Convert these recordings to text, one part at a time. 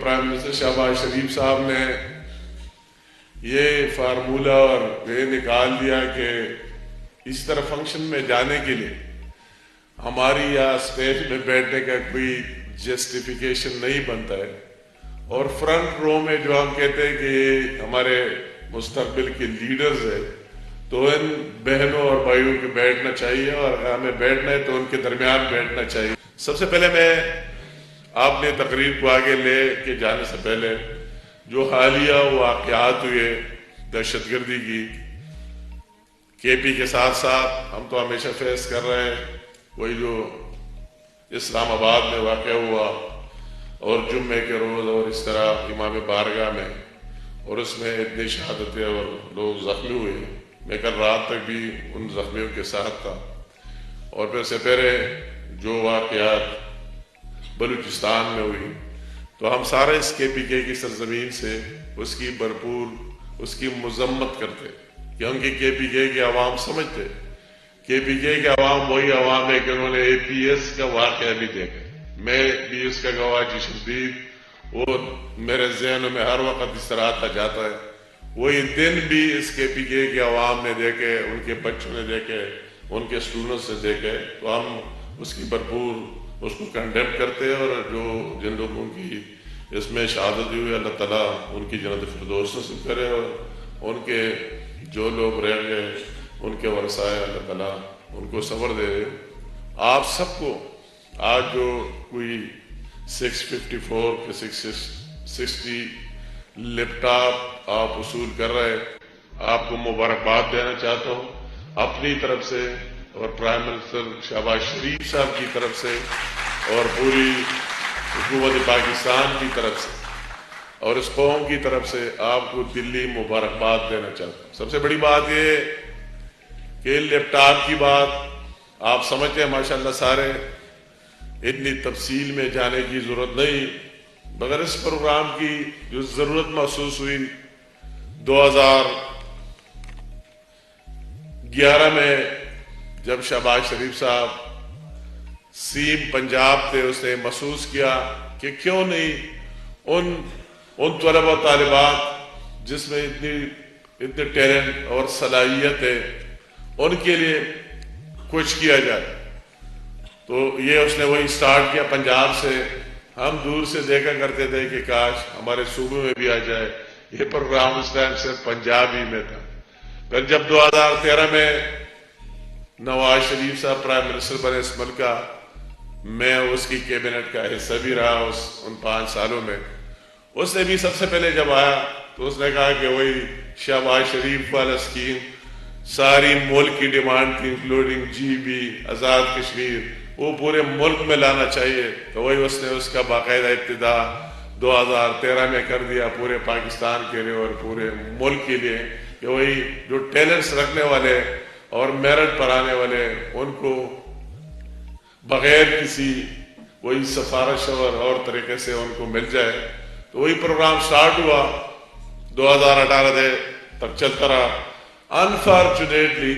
Prime minister Shahbaz شریف صاحب نے یہ فارمولہ اور یہ نکال دیا کہ اس طرح فنکشن میں جانے کے لیے ہماری یا اسٹیج میں بیٹھنے کا کوئی جسٹیفیکیشن نہیں بنتا ہے، اور فرنٹ رو میں جو ہم کہتے ہیں کہ یہ ہمارے مستقبل کے لیڈرز ہیں، تو ان بہنوں اور بھائیوں کے بیٹھنا چاہیے، اور ہمیں بیٹھنا ہے تو ان کے درمیان بیٹھنا چاہیے۔ سب سے پہلے میں آپ نے تقریر کو آگے لے کے جانے سے پہلے جو حالیہ واقعات ہوئے دہشت گردی کی، کے پی کے ساتھ ساتھ ہم تو ہمیشہ فیس کر رہے ہیں، وہی جو اسلام آباد میں واقع ہوا اور جمعے کے روز اور اس طرح امام بارگاہ میں، اور اس میں اتنی شہادتیں اور لوگ زخمی ہوئے۔ میں کل رات تک بھی ان زخمیوں کے ساتھ تھا، اور پھر سے پہلے جو واقعات بلوچستان میں ہوئی، تو ہم سارے اس کے پی کے کی سرزمین سے اس کی بھرپور اس کی مذمت کرتے، کیونکہ کے پی کے عوام سمجھتے کے پی کے عوام وہی عوام ہے کہ انہوں نے اے پی ایس کا واقعہ بھی دیکھا۔ میں بھی اس کا گواہ جی شدید، وہ میرے ذہن میں ہر وقت اس طرح آتا جاتا ہے، وہی دن بھی اس کے پی کے عوام نے دیکھے، ان کے بچوں نے دیکھے، ان کے اسٹوڈنٹس نے دیکھے، تو ہم اس کی بھرپور اس کو کنڈیم کرتے ہیں، اور جو جن لوگوں کی اس میں شہادت ہوئی، اللہ تعالیٰ ان کی جنت فردوس نصیب کرے، اور ان کے جو لوگ رہ گئے ان کے ورثاء اللہ تعالیٰ ان کو صبر دے۔ آپ سب کو آج جو کوئی 654 کے 660 لیپ ٹاپ آپ وصول کر رہے، آپ کو مبارکباد دینا چاہتا ہوں اپنی طرف سے، اور پرائم منسٹر شہباز شریف صاحب کی طرف سے، اور پوری حکومت پاکستان کی طرف سے، اور اس قوم کی طرف سے آپ کو دلی مبارکباد دینا چاہتا ہوں۔ سب سے بڑی بات یہ کہ لیپ ٹاپ کی بات آپ سمجھتے ہیں ماشاءاللہ سارے، اتنی تفصیل میں جانے کی ضرورت نہیں، مگر اس پروگرام کی جو ضرورت محسوس ہوئی 2011 میں جب شہباز شریف صاحب سیم پنجاب تھے، اس نے محسوس کیا کہ کیوں نہیں ان طلبہ و طالبات جس میں اتنے ٹیلنٹ اور صلاحیت ہے، ان کے لیے کچھ کیا جائے۔ تو یہ اس نے وہی سٹارٹ کیا پنجاب سے۔ ہم دور سے دیکھا کرتے تھے کہ کاش ہمارے صوبے میں بھی آ جائے۔ یہ پروگرام اس ٹائم صرف پنجاب ہی میں تھا۔ پھر جب 2013 میں نواز شریف صاحب پرائم منسٹر بنے اس ملک کا، میں اس کی کیبنٹ کا حصہ بھی رہا ان 5 سالوں میں۔ اس نے بھی سب سے پہلے جب آیا تو اس نے کہا کہ وہی شہباز شریف والا اسکیم ساری ملک کی ڈیمانڈ تھی، including G B, Azad Kashmir, وہ پورے ملک میں لانا چاہیے۔ تو وہی اس نے اس کا باقاعدہ ابتدا 2013 میں کر دیا پورے پاکستان کے لیے اور پورے ملک کے لیے، کہ وہی جو ٹیلنٹس رکھنے والے اور میرٹ پر آنے والے ان کو بغیر کسی وہی سفارش اور طریقے سے ان کو مل جائے۔ تو وہی پروگرام سٹارٹ ہوا 2018 تک چلتا رہا۔ انفارچونیٹلی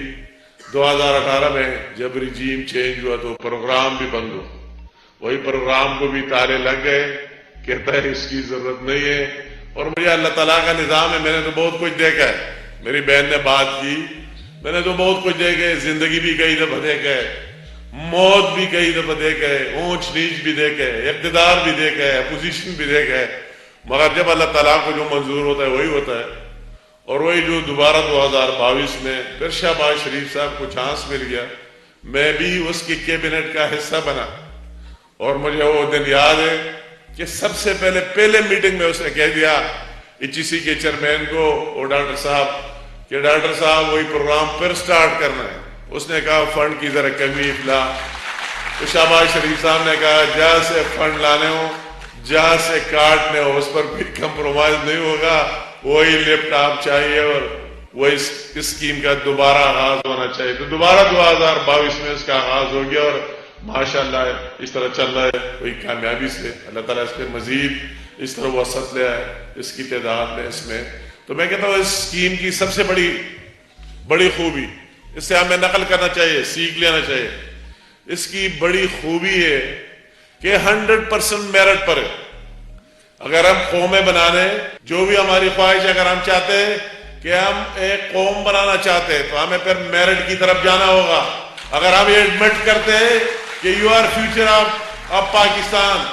2018 میں جب رجیم چینج ہوا تو پروگرام بھی بند ہوا۔ وہی پروگرام کو بھی تالے لگ گئے، کہتا ہے اس کی ضرورت نہیں ہے۔ اور مجھے اللہ تعالیٰ کا نظام ہے، میں نے تو بہت کچھ دیکھا ہے، میری بہن نے بات کی، میں نے تو بہت کچھ دیکھے، زندگی بھی کئی دفعہ دیکھا ہے، موت بھی کئی دفعہ دیکھا ہے، اونچ نیچ بھی دیکھا ہے، اقتدار بھی دیکھا ہے، اپوزیشن بھی دیکھا ہے، مگر جب اللہ تعالیٰ کو جو منظور ہوتا ہے وہی ہوتا ہے۔ اور وہی جو دوبارہ 2022 میں پھر شہباز شریف صاحب کو چانس مل گیا، میں بھی اس کی کیبنٹ کا حصہ بنا، اور مجھے وہ دن یاد ہے کہ سب سے پہلے میٹنگ میں اس نے کہہ دیا ایچ ای سی کے چیئرمین کو اور ڈاکٹر صاحب کہ ڈاکٹر صاحب وہی پروگرام پھر سٹارٹ کرنا ہے۔ اس نے کہا فنڈ کی ذرا کمی فلا، تو شہباز شریف صاحب نے کہا جہاں سے فنڈ لانے ہوں، جہاں سے کاٹنے ہو، اس پر بھی کمپرومائز نہیں ہوگا، وہی لیپ ٹاپ چاہیے، اور وہی اسکیم کا دوبارہ آغاز ہونا چاہیے۔ تو دوبارہ 2022 میں اس کا آغاز ہو گیا، اور ماشاءاللہ اس طرح چل رہا ہے وہی کامیابی سے۔ اللہ تعالیٰ اس پہ مزید اس طرح وسعت لے آئے اس کی تعداد میں اس میں۔ تو میں کہتا ہوں اس اسکیم کی سب سے بڑی خوبی، اس سے ہمیں نقل کرنا چاہیے، سیکھ لینا چاہیے، اس کی بڑی خوبی ہے کہ 100% میرٹ پر ہے۔ اگر ہم قومیں بنانے جو بھی ہماری خواہش، اگر ہم چاہتے ہیں کہ ہم ایک قوم بنانا چاہتے ہیں تو ہمیں پھر میرٹ کی طرف جانا ہوگا. اگر ہم یہ ایڈمٹ کرتے ہیں کہ you are future of Pakistan,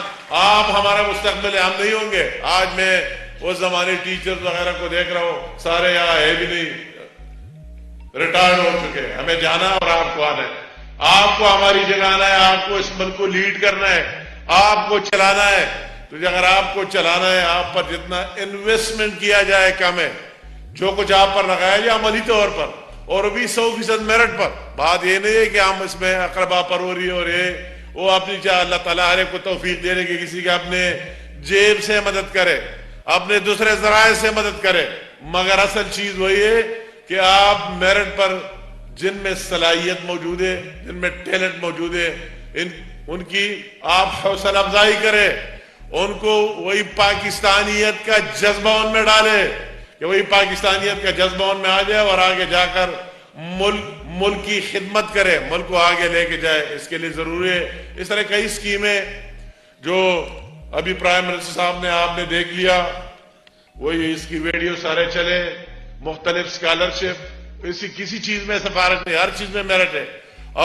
آپ ہمارا مستقبل ہے، ہم نہیں ہوں گے. آج میں اس زمانے ٹیچر وغیرہ کو دیکھ رہا ہوں، سارے یہاں ہے بھی نہیں، ریٹائرڈ ہو چکے. ہمیں جانا اور آپ کو آنا ہے، آپ کو ہماری جگہ آنا ہے، آپ کو اس ملک کو لیڈ کرنا ہے، آپ کو چلانا ہے. تو اگر آپ کو چلانا ہے، آپ پر جتنا انویسٹمنٹ کیا جائے کم ہے. جو کچھ آپ پر لگایا جائے عملی طور پر، اور بھی 100% میرٹ پر. بات یہ نہیں ہے کہ ہم اس میں اقربا پروری اور یہ وہ اپنی چاہ اللہ تعالیٰ ہر ایک کو توفیق دے رہے کہ کسی کا اپنے جیب سے مدد کرے، اپنے دوسرے ذرائع سے مدد کرے. مگر اصل چیز وہی ہے کہ آپ میرٹ پر جن میں صلاحیت موجود ہے، جن میں ٹیلنٹ موجود ہے، ان کی آپ حوصلہ افزائی کریں، ان کو وہی پاکستانیت کا جذبہ ان میں ڈالے کہ وہی پاکستانیت کا جذبہ ان میں آ جائے اور آگے جا کر ملک کی خدمت کرے، ملک کو آگے لے کے جائے. اس کے لیے ضروری ہے. اس طرح کئی اسکیمیں جو ابھی پرائم منسٹر صاحب نے آپ نے دیکھ لیا، وہی اس کی ویڈیو سارے چلے، مختلف اسکالرشپ، کسی چیز میں سفارت نہیں، ہر چیز میں میرٹ ہے.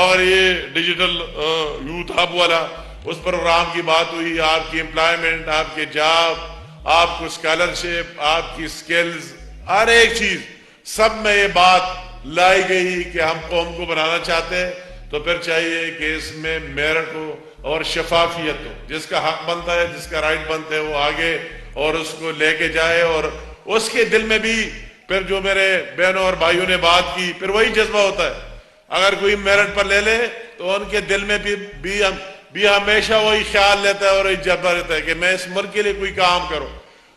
اور یہ ڈیجیٹل یوتھ ہب والا اس پروگرام کی بات ہوئی، آپ کی امپلائمنٹ، آپ کے جاب، آپ کو اسکالرشپ، آپ کی سکلز، ہر ایک چیز سب میں یہ بات لائی گئی کہ ہم قوم کو بنانا چاہتے ہیں تو پھر چاہیے کہ اس میں میرٹ ہو اور شفافیت ہو. جس کا حق بنتا ہے، جس کا رائٹ بنتا ہے، وہ آگے اور اس کو لے کے جائے. اور اس کے دل میں بھی پھر جو میرے بہنوں اور بھائیوں نے بات کی، پھر وہی جذبہ ہوتا ہے. اگر کوئی میرٹ پر لے لے تو ان کے دل میں بھی ہمیشہ وہی خیال لیتا ہے اور وہی جذبہ رہتا ہے کہ میں اس ملک کے لیے کوئی کام کروں.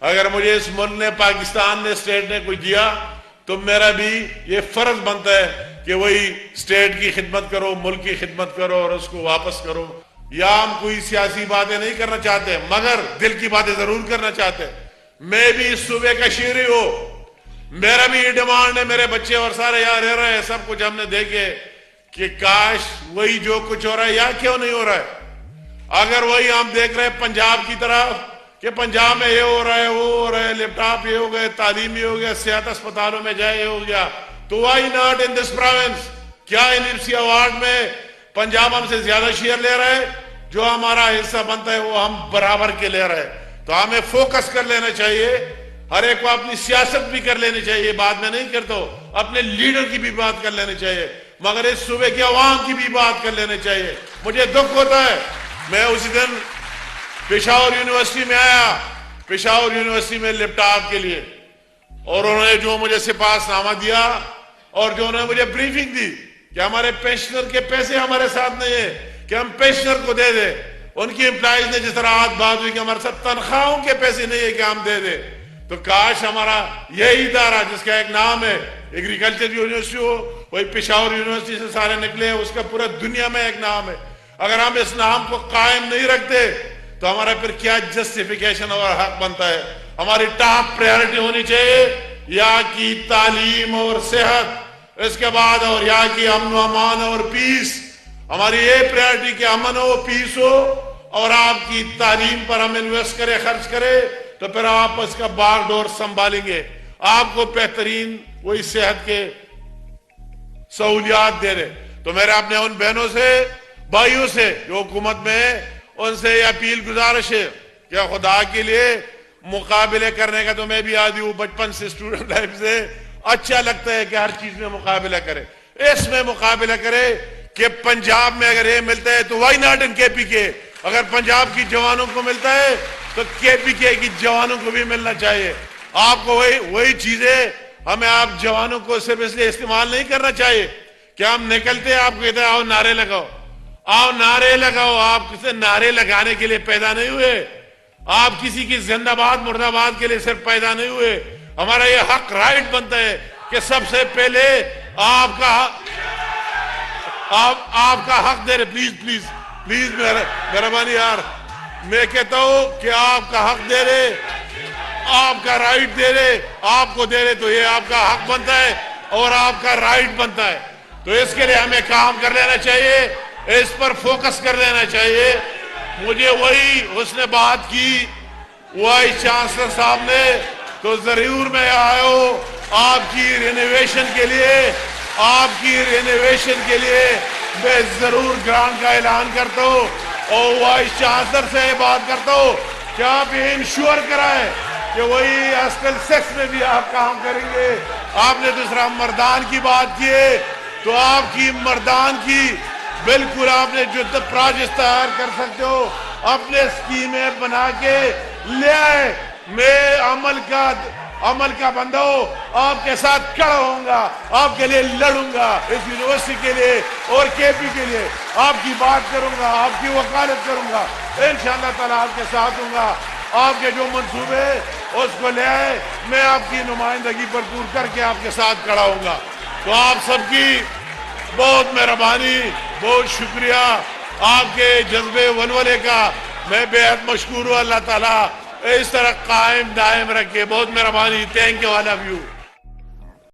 اگر مجھے اس ملک نے، پاکستان نے، اسٹیٹ نے کوئی دیا تو میرا بھی یہ فرض بنتا ہے کہ وہی اسٹیٹ کی خدمت کرو، ملک کی خدمت کرو اور اس کو واپس کرو. یا ہم کوئی سیاسی باتیں نہیں کرنا چاہتے مگر دل کی باتیں ضرور کرنا چاہتے. میں بھی اس صوبے کا شہری ہوں، میرا بھی یہ ڈیمانڈ ہے، میرے بچے اور سارے یہاں رہ رہے ہیں، سب کچھ ہم نے دیکھے کہ کاش وہی جو کچھ ہو رہا ہے، یا کیوں نہیں ہو رہا ہے. اگر وہی ہم دیکھ رہے ہیں پنجاب کی طرف کہ پنجاب میں یہ ہو رہا ہے، وہ ہو رہا ہے، لیپ ٹاپ یہ ہو گئے، تعلیم یہ ہو گیا، صحت اسپتالوں میں جائے یہ ہو گیا، تو why not in this province? کیا NMC ایوارڈ میں پنجاب ہم سے زیادہ شیئر لے رہا ہے؟ جو ہمارا حصہ بنتا ہے وہ ہم برابر کے لے رہے ہیں. تو ہمیں فوکس کر لینا چاہیے، ہر ایک کو اپنی سیاست بھی کر لینی چاہیے. بات میں نہیں کرتا ہوں، اپنے لیڈر کی بھی بات کر لینی چاہیے، مگر اس صوبے کی عوام کی بھی بات کر لینے چاہیے. مجھے دکھ ہوتا ہے، میں اسی دن پشاور یونیورسٹی میں آیا، پشاور یونیورسٹی میں لیپ ٹاپ کے لیے، اور انہوں نے جو مجھے سپاس نامہ دیا اور جو انہوں نے مجھے بریفنگ دی کہ ہمارے پینشنر کے پیسے ہمارے ساتھ نہیں ہیں کہ ہم پینشنر کو دے دیں. ان کی امپلائیز نے جس طرح بات ہوئی کہ ہمارے ساتھ تنخواہوں کے پیسے نہیں ہے کہ ہم دے دیں. تو کاش ہمارا یہی ادارہ جس کا ایک نام ہے ایگریکلچر یونیورسٹی ہو، وہی پشاور یونیورسٹی سے سارے نکلے ہیں، اس کا پورا دنیا میں ایک نام ہے. اگر ہم اس نام کو قائم نہیں رکھتے تو ہمارا پھر کیا جسٹیفیکیشن اور حق بنتا ہے؟ ہماری ٹاپ پریارٹی ہونی چاہیے یہاں کی تعلیم اور صحت، اس کے بعد اور یہاں کی امن و امان اور پیس. ہماری یہ پریارٹی کہ امن ہو، پیس ہو، اور آپ کی تعلیم پر ہم انویسٹ کرے، خرچ کرے، تو پھر آپ اس کا باغ ڈور سنبھالیں گے، آپ کو بہترین وہی صحت کے سہولیات دے رہے. تو میرے اپنے ان بہنوں سے، بھائیوں سے جو حکومت میں ہیں، ان سے یہ اپیل گزارش ہے کہ خدا کے لیے مقابلے کرنے کا تو میں بھی عادی ہوں، بچپن سے اسٹوڈنٹ لائف سے اچھا لگتا ہے کہ ہر چیز میں مقابلہ کرے. اس میں مقابلہ کرے کہ پنجاب میں اگر یہ ملتا ہے تو وائی ناٹ ان KPK. اگر پنجاب کی جوانوں کو ملتا ہے تو KPK کی جوانوں کو بھی ملنا چاہیے. آپ کو وہی چیزیں ہمیں آپ جوانوں کو صرف اس لیے استعمال نہیں کرنا چاہیے کہ ہم نکلتے ہیں، آپ کو کہتے ہیں آؤ نعرے لگاؤ، آؤ نعرے لگاؤ. آپ کسی نعرے لگانے کے لیے پیدا نہیں ہوئے، آپ کسی کی زندہ باد مرد آباد کے لیے صرف پیدا نہیں ہوئے. ہمارا یہ حق رائٹ بنتا ہے کہ سب سے پہلے آپ کا حق دے رہے. پلیز پلیز پلیز مہربانی یار، میں کہتا ہوں کہ آپ کا حق دے رہے، آپ کا رائٹ دے رہے، آپ کو دے رہے، تو یہ آپ کا حق بنتا ہے اور آپ کا رائٹ بنتا ہے. تو اس کے لیے ہمیں کام کر لینا چاہیے، اس پر فوکس کر لینا چاہیے. مجھے وہی اس نے بات کی وائس چانسلر صاحب نے تو ضرور میں آیا ہوں آپ کی رینویشن کے لیے، آپ کی رینویشن کے لیے میں ضرور گرانٹ کا اعلان کرتا ہوں اور وائس چانسلر سے بات کرتا ہوں کہ آپ یہ انشور کرائیں کہ وہی ہاسٹل سیکس میں بھی آپ کام کریں گے۔ آپ نے دوسرا مردان کی بات کی ہے تو آپ کی مردان کی بالکل آپ نے جو پروجیکٹ تیار کر سکتے ہو اپنے اسکیمیں بنا کے لے آئے۔ میں عمل کا بندہ ہوں، آپ کے ساتھ کھڑا ہوں گا، آپ کے لیے لڑوں گا، اس یونیورسٹی کے لیے اور کے پی کے لیے آپ کی بات کروں گا، آپ کی وکالت کروں گا، انشاءاللہ تعالیٰ آپ کے ساتھ ہوں گا۔ آپ کے جو منصوبے اس کو لے آئے، میں آپ کی نمائندگی بھرپور کر کے آپ کے ساتھ کھڑا ہوں گا۔ تو آپ سب کی بہت مہربانی، بہت شکریہ، آپ کے جذبے ولولے کا میں بے حد مشکور ہوں۔ اللہ تعالیٰ اس طرح قائم دائم رکھے۔ بہت مہربانی، thank you all of you.